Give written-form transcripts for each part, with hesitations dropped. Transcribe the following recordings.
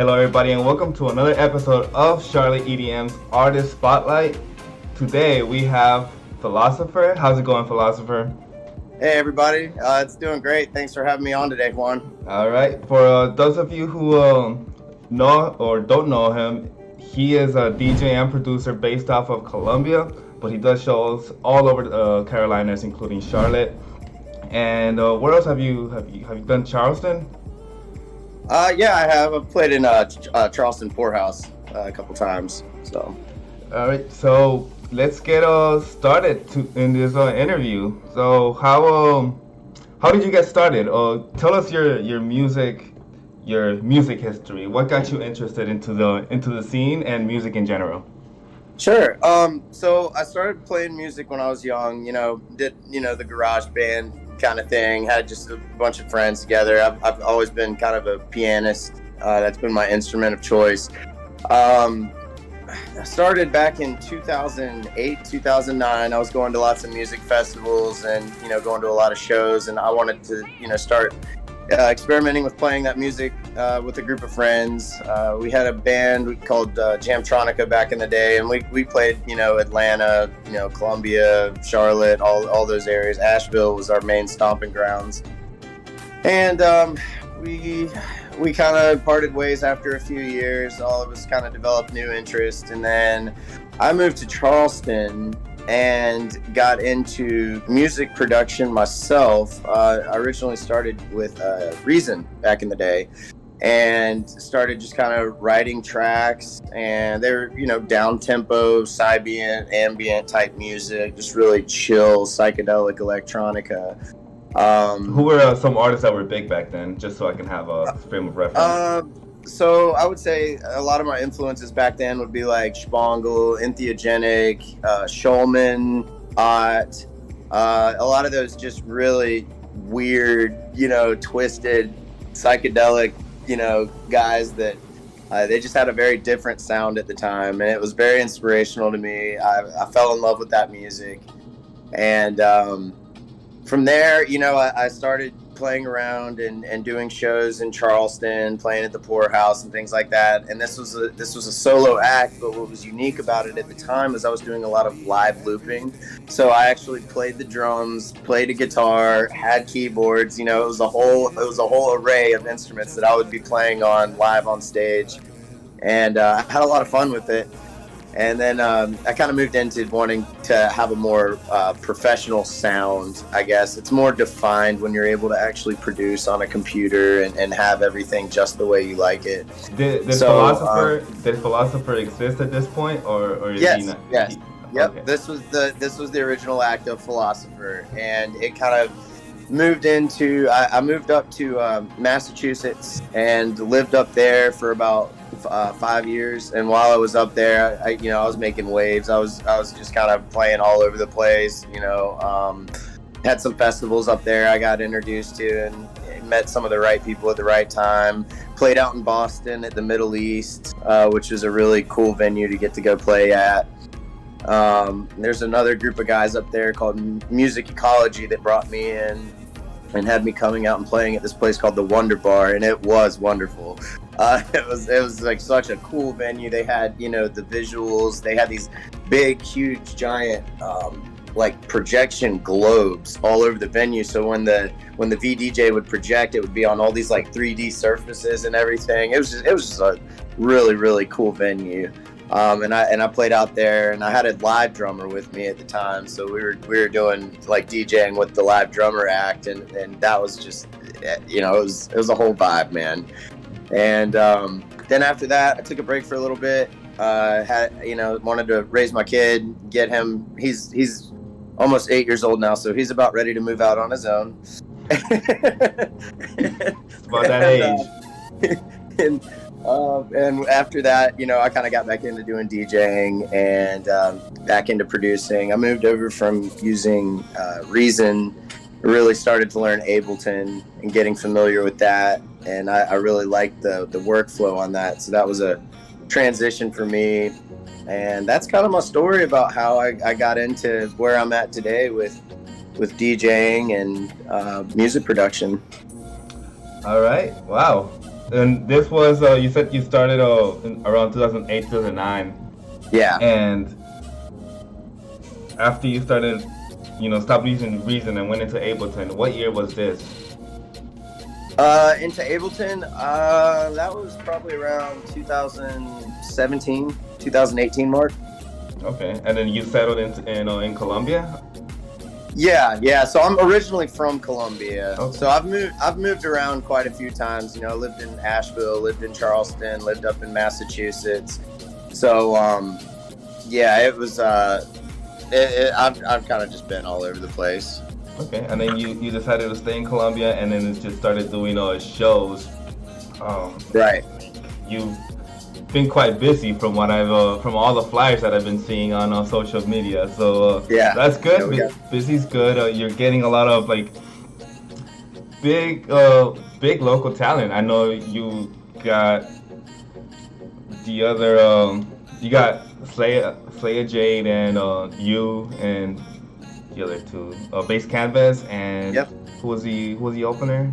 Hello, everybody, and welcome to another episode of Charlotte EDM's Artist Spotlight. Today we have Phillosopher. How's it going, Phillosopher? Hey everybody, it's doing great. Thanks for having me on today, Juan. All right. For those of you who know or don't know him, he is a DJ and producer based off of Colombia, but he does shows all over the Carolinas, including Charlotte. And where else have you done Charleston? Yeah, I have. I've played in Charleston Poorhouse a couple times. So, All right, so let's get started in this interview. So how did you get started? Tell us your music history. What got you interested into the scene and music in general? sure. So I started playing music when I was young. Did the garage band kind of thing. Had just a bunch of friends together. I've always been kind of a pianist. That's been my instrument of choice. Um, I started back in 2008, 2009. I was going to lots of music festivals and, going to a lot of shows. And I wanted to, start experimenting with playing that music with a group of friends. We had a band called Jamtronica back in the day. And we played, Atlanta, Columbia, Charlotte, all those areas. Asheville was our main stomping grounds. And we kind of parted ways after a few years. All of us kind of developed new interests, and then I moved to Charleston and got into music production myself. I originally started with Reason back in the day, and started just kind of writing tracks, and they're down tempo, ambient type music, just really chill psychedelic electronica. Who were some artists that were big back then, just so I can have a frame of reference? So I would say a lot of my influences back then would be like Spangle, Entheogenic, Shulman, Ott, a lot of those just really weird, twisted, psychedelic, guys that they just had a very different sound at the time, and it was very inspirational to me. I fell in love with that music, and from there, I started playing around and doing shows in Charleston, playing at the Poorhouse and things like that. And this was a solo act, but what was unique about it at the time was I was doing a lot of live looping. So I actually played the drums, played a guitar, had keyboards. It was a whole array of instruments that I would be playing on live on stage, and I had a lot of fun with it. And then I kind of moved into wanting to have a more professional sound, I guess. It's more defined when you're able to actually produce on a computer and have everything just the way you like it. Did Philosopher exist at this point, or is yes, he not? yes, yep. Okay. This was the original act of Philosopher, and it kind of moved into. I moved up to Massachusetts and lived up there for about 5 years, and while I was up there, I was making waves. I was just kind of playing all over the place. Had some festivals up there I got introduced to, and met some of the right people at the right time. Played out in Boston at the Middle East, which is a really cool venue to get to go play at. There's another group of guys up there called Music Ecology that brought me in and had me coming out and playing at this place called the Wonder Bar, and it was wonderful. It was like such a cool venue. They had the visuals. They had these big, huge, giant like projection globes all over the venue. So when the VDJ would project, it would be on all these like 3D surfaces and everything. It was just a really, really cool venue. And I played out there, and I had a live drummer with me at the time, so we were doing like DJing with the live drummer act, and that was just it was a whole vibe, man. And then after that, I took a break for a little bit. Wanted to raise my kid, get him. He's almost 8 years old now, so he's about ready to move out on his own. It's about that age. And after that, I kind of got back into doing DJing and back into producing. I moved over from using Reason, really started to learn Ableton and getting familiar with that. And I really liked the workflow on that. So that was a transition for me. And that's kind of my story about how I got into where I'm at today with DJing and music production. All right. Wow. And this was you said you started around 2008, 2009, Yeah. and after you started, stopped using Reason and went into Ableton. What year was this? Into Ableton, that was probably around 2017, 2018 mark. Okay, and then you settled in Colombia. Yeah. So I'm originally from Colombia. Okay. So I've moved around quite a few times. You know, lived in Asheville, lived in Charleston, lived up in Massachusetts. So yeah, it was. I've kind of just been all over the place. Okay, and then you decided to stay in Colombia, and then just started doing shows. Right. You've been quite busy from what I've from all the flyers that I've been seeing on social media. So Yeah, that's good. yeah, Busy's good. You're getting a lot of big big local talent. I know you got the other you got Slaya Jade and you and the other two Bass Canvas and Yep. who was the opener?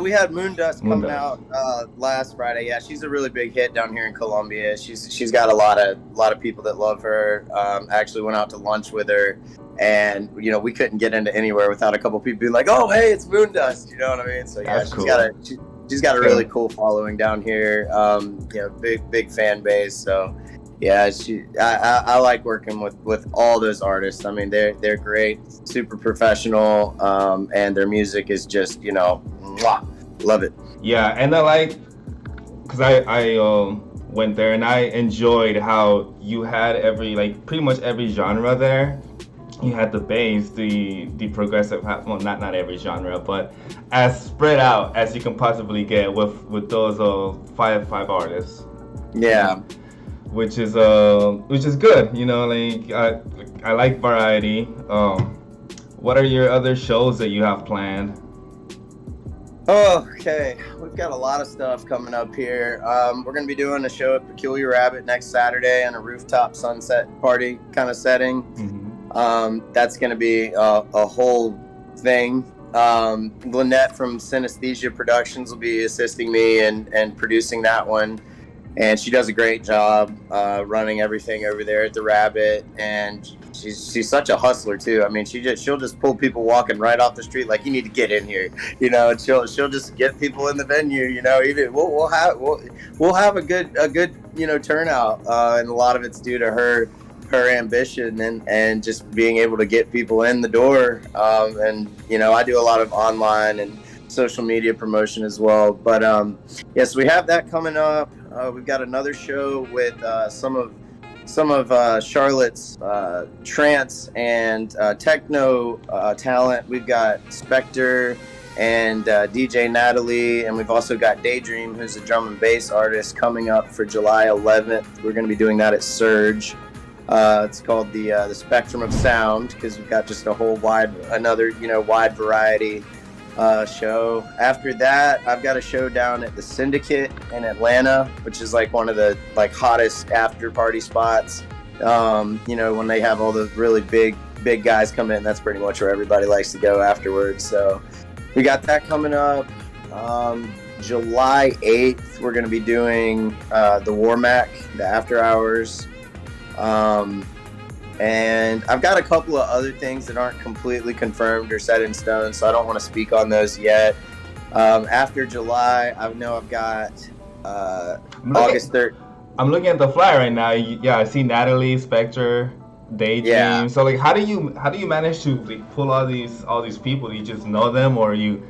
We had Moondust coming Moondust. out last Friday. Yeah, she's a really big hit down here in Colombia. She's got a lot of people that love her. Actually went out to lunch with her, and we couldn't get into anywhere without a couple people being like, "Oh, hey, it's Moondust." You know what I mean? So yeah, That's cool. she's got a really cool following down here. Big fan base. So yeah, I like working with all those artists. I mean, they're great, super professional, and their music is just mwah, love it. Yeah, and because I went there and I enjoyed how you had pretty much every genre there. You had the bass, the progressive, well, not every genre, but as spread out as you can possibly get with those five artists. Yeah. Which is good. I like variety. What are your other shows that you have planned? Okay, we've got a lot of stuff coming up here. We're going to be doing a show at Peculiar Rabbit next Saturday in a rooftop sunset party kind of setting. Mm-hmm. That's going to be a whole thing. Lynette from Synesthesia Productions will be assisting me and producing that one. And she does a great job running everything over there at the Rabbit, and she's such a hustler too. I mean, she'll just pull people walking right off the street like, you need to get in here, and she'll just get people in the venue. Even we'll have a good turnout, and a lot of it's due to her ambition and just being able to get people in the door. And I do a lot of online and social media promotion as well. But yes, we have that coming up. We've got another show with some of Charlotte's trance and techno talent. We've got Spectre and DJ Natalie, and we've also got Daydream, who's a drum and bass artist, coming up for July 11th. We're going to be doing that at Surge. It's called the Spectrum of Sound, because we've got just a whole wide variety show. After that, I've got a show down at the Syndicate in Atlanta, which is one of the hottest after party spots. When they have all the really big guys come in, that's pretty much where everybody likes to go afterwards. So we got that coming up. July 8th, we're going to be doing the Warmac, the After Hours. And I've got a couple of other things that aren't completely confirmed or set in stone, so I don't want to speak on those yet. After July, I know I've got August 3rd. I'm looking at the flyer right now. Yeah, I see Natalie, Spectre, Daydream. Yeah. So how do you manage to pull all these people? Do you just know them, or you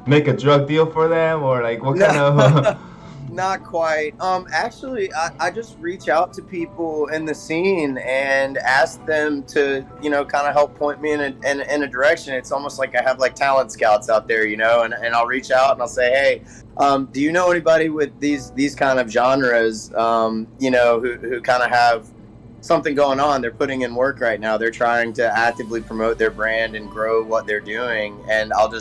make a drug deal for them, or what kind of? Not quite. Actually, I just reach out to people in the scene and ask them to, kind of help point me in a direction. It's almost like I have talent scouts out there, and I'll reach out and I'll say, hey, do you know anybody with these kind of genres, who kind of have something going on? They're putting in work right now. They're trying to actively promote their brand and grow what they're doing. And I'll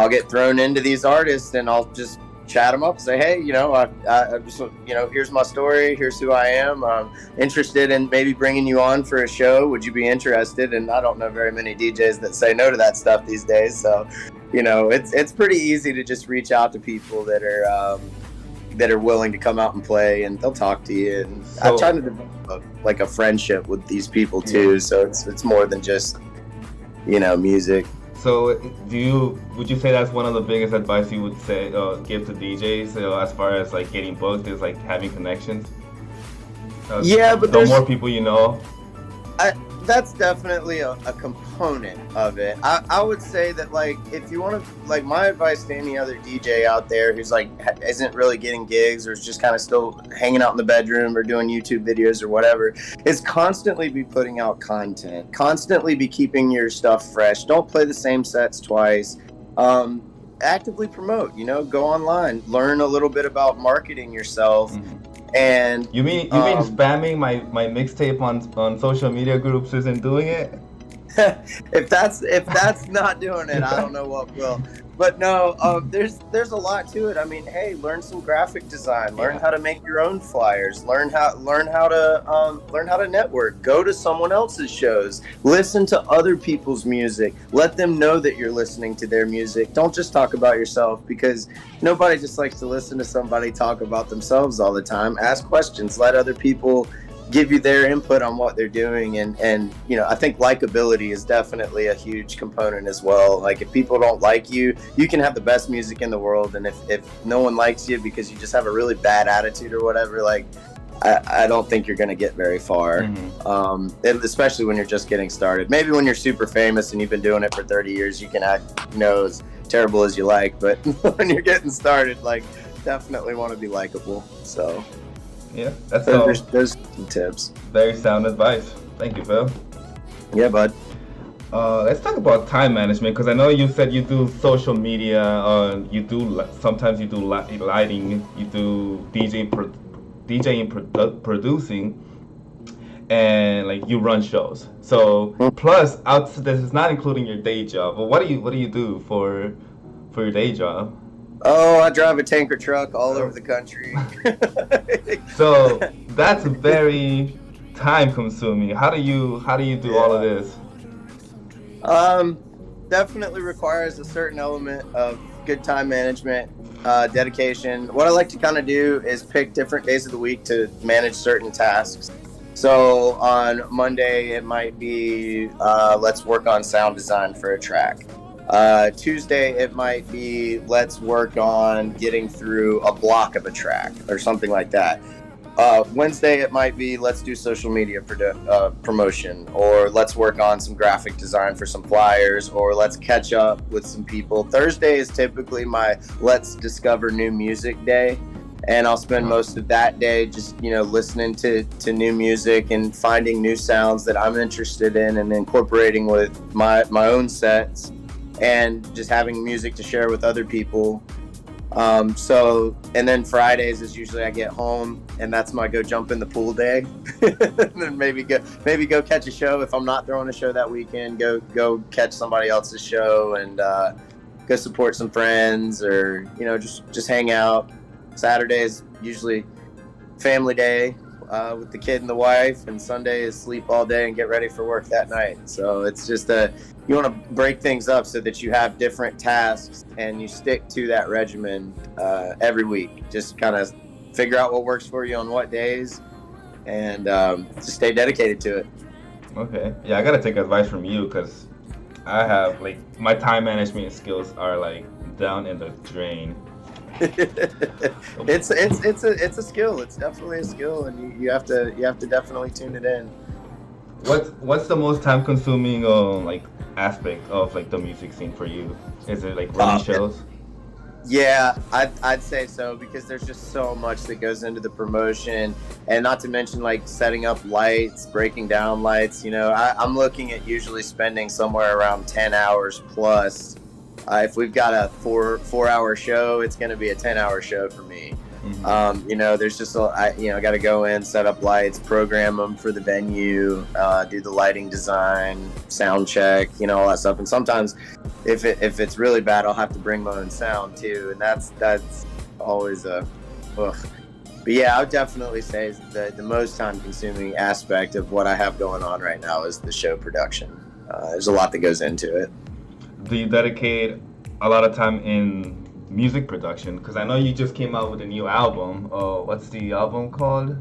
get thrown into these artists, and I'll just chat them up and say, hey, I just, here's my story, here's who I am. I'm interested in maybe bringing you on for a show. Would you be interested? And I don't know very many DJs that say no to that stuff these days. So it's pretty easy to just reach out to people that are willing to come out and play, and they'll talk to you. And I'm So trying to develop like a friendship with these people too. So it's more than just music. So, would you say that's one of the biggest advice you would say give to DJs as far as like getting booked is like having connections? Yeah, but the more people you know. That's definitely a component of it. I would say that, like, if you want to, like, my advice to any other DJ out there who's like isn't really getting gigs or is just kind of still hanging out in the bedroom or doing YouTube videos or whatever, is constantly be putting out content, constantly be keeping your stuff fresh. Don't play the same sets twice. Actively promote, go online, learn a little bit about marketing yourself. And you mean spamming my mixtape on social media groups isn't doing it? if that's not doing it, I don't know what will. But no, there's a lot to it. I mean, hey, learn some graphic design, learn how to make your own flyers, learn how to network, go to someone else's shows, listen to other people's music, let them know that you're listening to their music. Don't just talk about yourself, because nobody just likes to listen to somebody talk about themselves all the time. Ask questions, let other people give you their input on what they're doing, and I think likability is definitely a huge component as well. Like, if people don't like you, you can have the best music in the world, and if no one likes you because you just have a really bad attitude or whatever, like, I don't think you're going to get very far. And especially when you're just getting started. Maybe when you're super famous and you've been doing it for 30 years, you can act as terrible as you like, but when you're getting started, like, definitely want to be likable. So yeah, that's those some tips. Very sound advice. Thank you, Phil. Yeah, bud. Let's talk about time management, because I know you said you do social media. Sometimes you do lighting. You do DJing, producing, and like you run shows. So plus, this is not including your day job. But what do you do for your day job? Oh, I drive a tanker truck all over the country. So that's very time consuming. How do you do all of this? Definitely requires a certain element of good time management, dedication. What I like to kind of do is pick different days of the week to manage certain tasks. So on Monday, it might be let's work on sound design for a track. Tuesday, it might be let's work on getting through a block of a track or something like that. Wednesday, it might be let's do social media promotion, or let's work on some graphic design for some flyers, or let's catch up with some people. Thursday is typically my let's discover new music day, and I'll spend most of that day just listening to new music and finding new sounds that I'm interested in and incorporating with my own sets, and just having music to share with other people. And then Fridays is usually I get home and that's my go jump in the pool day. And then maybe go catch a show. If I'm not throwing a show that weekend, go catch somebody else's show and go support some friends, or just hang out. Saturday is usually family day with the kid and the wife, and Sunday is sleep all day and get ready for work that night. So it's just you want to break things up so that you have different tasks and you stick to that regimen every week. Just kind of figure out what works for you on what days, and just stay dedicated to it. Okay. Yeah, I gotta take advice from you, because I have my time management skills are down in the drain. It's a skill. It's definitely a skill, and you have to definitely tune it in. What's the most time consuming aspect of the music scene for you? Is it running shows? Yeah, I'd say so, because there's just so much that goes into the promotion, and not to mention setting up lights, breaking down lights. I'm looking at usually spending somewhere around 10 hours plus. If we've got a four-hour show, it's going to be a 10-hour show for me. There's just I got to go in, set up lights, program them for the venue, do the lighting design, sound check, all that stuff. And sometimes, if it's really bad, I'll have to bring my own sound too, and that's always a. Ugh. But yeah, I would definitely say the most time-consuming aspect of what I have going on right now is the show production. There's a lot that goes into it. Do you dedicate a lot of time in music production? Because I know you just came out with a new album. What's the album called?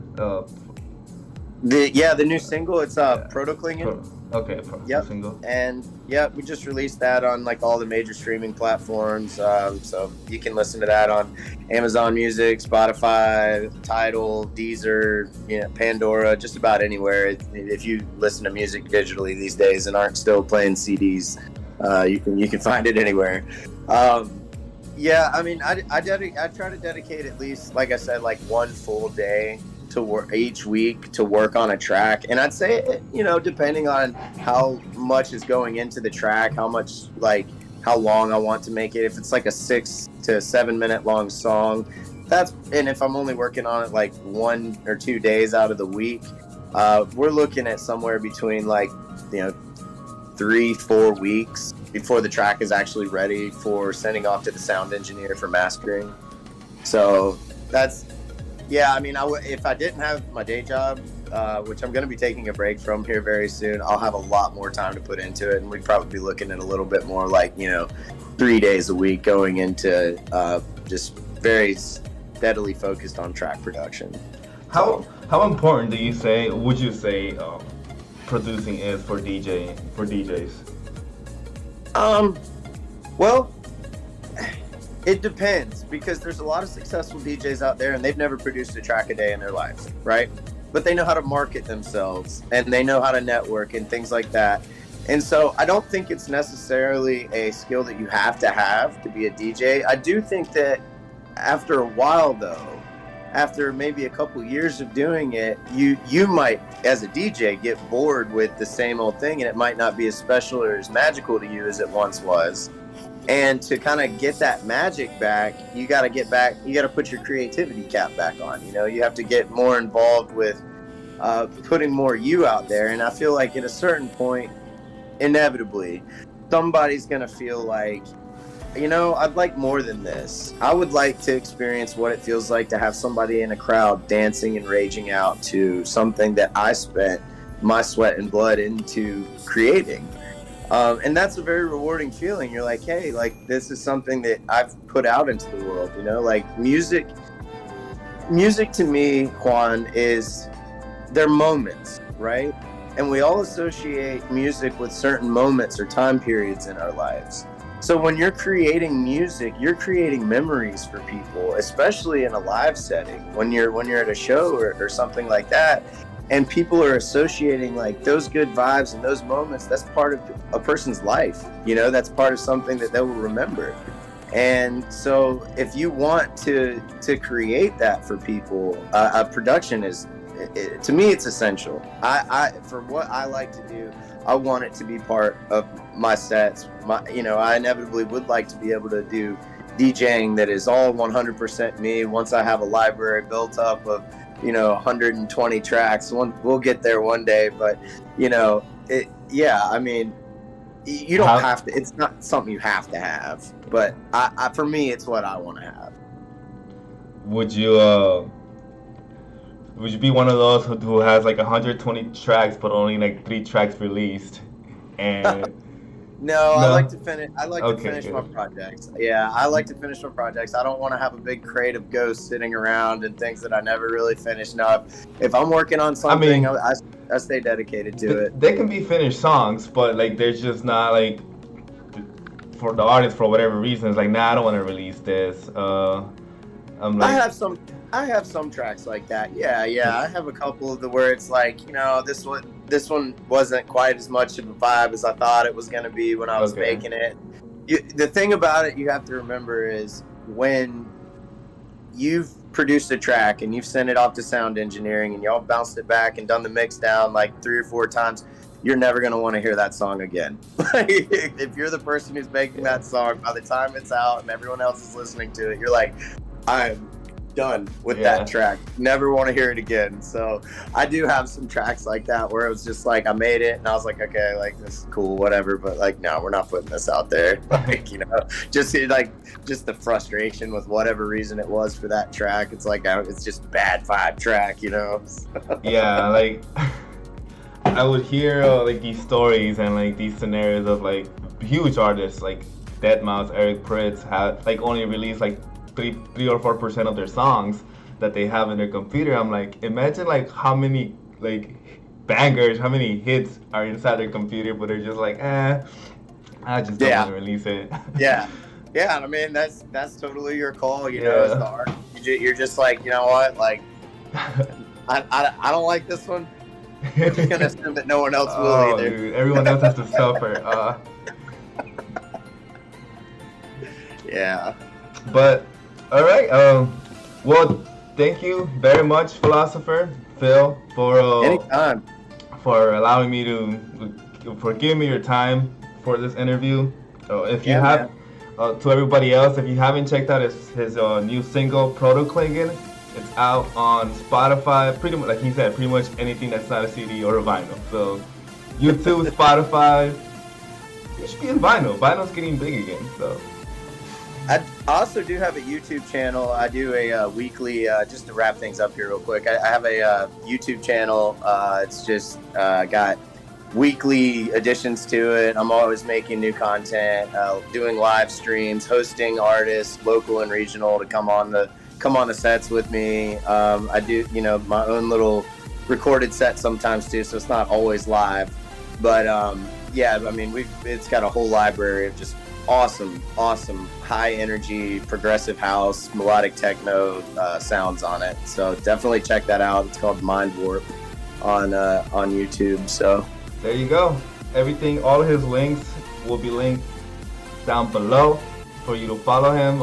The new single, it's Yeah. Proto-Klingen. Okay, Yep. single. And yeah, we just released that on like all the major streaming platforms. So you can listen to that on Amazon Music, Spotify, Tidal, Deezer, Pandora, just about anywhere. If you listen to music digitally these days and aren't still playing CDs, you can find it anywhere. Yeah, I mean, I try to dedicate at least, like I said, like one full day to work each week to work on a track. And I'd say, depending on how much is going into the track, how long I want to make it. If it's like a 6 to 7 minute long song, and if I'm only working on it like 1 or 2 days out of the week, we're looking at somewhere between 3-4 weeks before the track is actually ready for sending off to the sound engineer for mastering. So yeah, I mean, if I didn't have my day job, which I'm going to be taking a break from here very soon, I'll have a lot more time to put into it, and we'd probably be looking at a little bit more like 3 days a week going into just very steadily focused on track production. How important would you say producing is for DJs? Well, it depends, because there's a lot of successful DJs out there and they've never produced a track a day in their lives, right? But they know how to market themselves and they know how to network and things like that. And so I don't think it's necessarily a skill that you have to be a DJ. I do think that after a while, though, after maybe a couple years of doing it, you might, as a DJ, get bored with the same old thing, and it might not be as special or as magical to you as it once was. And to kind of get that magic back, you got to put your creativity cap back on. You have to get more involved with putting more you out there. And I feel like at a certain point, inevitably, somebody's going to feel like, I'd like more than this. I would like to experience what it feels like to have somebody in a crowd dancing and raging out to something that I spent my sweat and blood into creating. And that's a very rewarding feeling. You're like, hey, like this is something that I've put out into the world, like music to me, Juan, they're moments, right? And we all associate music with certain moments or time periods in our lives. So when you're creating music, you're creating memories for people, especially in a live setting. When you're at a show or something like that, and people are associating like those good vibes and those moments, that's part of a person's life. That's part of something that they will remember. And so if you want to create that for people, production is, to me, it's essential. For what I like to do, I want it to be part of my sets. I inevitably would like to be able to do DJing that is all 100% me. Once I have a library built up of 120 tracks, we'll get there one day. But I mean, you don't have to. It's not something you have to have. But for me, it's what I want to have. Would you be one of those who has like 120 tracks but only like 3 tracks released? And No, I like to finish. To finish my projects. Yeah, I like to finish my projects. I don't want to have a big crate of ghosts sitting around and things that I never really finish. No, if I'm working on something, I stay dedicated to it. They can be finished songs, but like there's just not like, for the artist, for whatever reason, it's like, nah, I don't want to release this. I have some tracks like that. Yeah. I have a couple of where it's like, this one wasn't quite as much of a vibe as I thought it was going to be when I was making it. The thing about it you have to remember is when you've produced a track and you've sent it off to sound engineering and y'all bounced it back and done the mix down like 3 or 4 times, you're never going to want to hear that song again. If you're the person who's making that song, by the time it's out and everyone else is listening to it, you're like, I'm done with that track. Never want to hear it again. So I do have some tracks like that where it was just like I made it and I was like, okay, like this is cool, whatever, but like no, we're not putting this out there. Like, just the frustration with whatever reason it was for that track. It's like it's just bad vibe track, Yeah, like I would hear like these stories and like these scenarios of like huge artists like Deadmau5, Eric Pritz had like only released like 3 or 4% of their songs that they have in their computer. I'm like, imagine like how many like bangers, how many hits are inside their computer, but they're just like, I just don't want to release it. Yeah. Yeah, I mean that's totally your call, you Yeah. know, as the artist. You're just like, you know what, like I don't like this one. I'm just gonna assume that no one else will either. Dude, everyone else has to suffer. Yeah. But all right. Well, thank you very much, Philosopher Phil, for Anytime. for allowing me for giving me your time for this interview. If you have, to everybody else, if you haven't checked out his new single, Proto Klingen, it's out on Spotify. Pretty much, like he said, pretty much anything that's not a CD or a vinyl. So, YouTube, Spotify, you should be in vinyl. Vinyl's getting big again. So, I also do have a YouTube channel. I do a weekly, just to wrap things up here real quick. I have a YouTube channel. It's just got weekly additions to it. I'm always making new content, doing live streams, hosting artists, local and regional, to come on the sets with me. I do, my own little recorded set sometimes too, so it's not always live. But yeah, I mean, it's got a whole library of just awesome, high energy, progressive house, melodic techno sounds on it. So definitely check that out. It's called Mind Warp on YouTube. So there you go. Everything, all his links will be linked down below for you to follow him.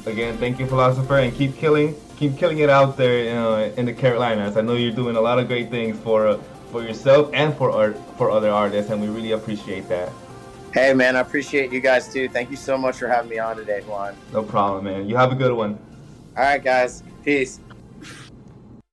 Again, thank you, Philosopher, and keep killing it out there in the Carolinas. I know you're doing a lot of great things for yourself and for other artists, and we really appreciate that. Hey, man, I appreciate you guys too. Thank you so much for having me on today, Juan. No problem, man. You have a good one. All right, guys. Peace.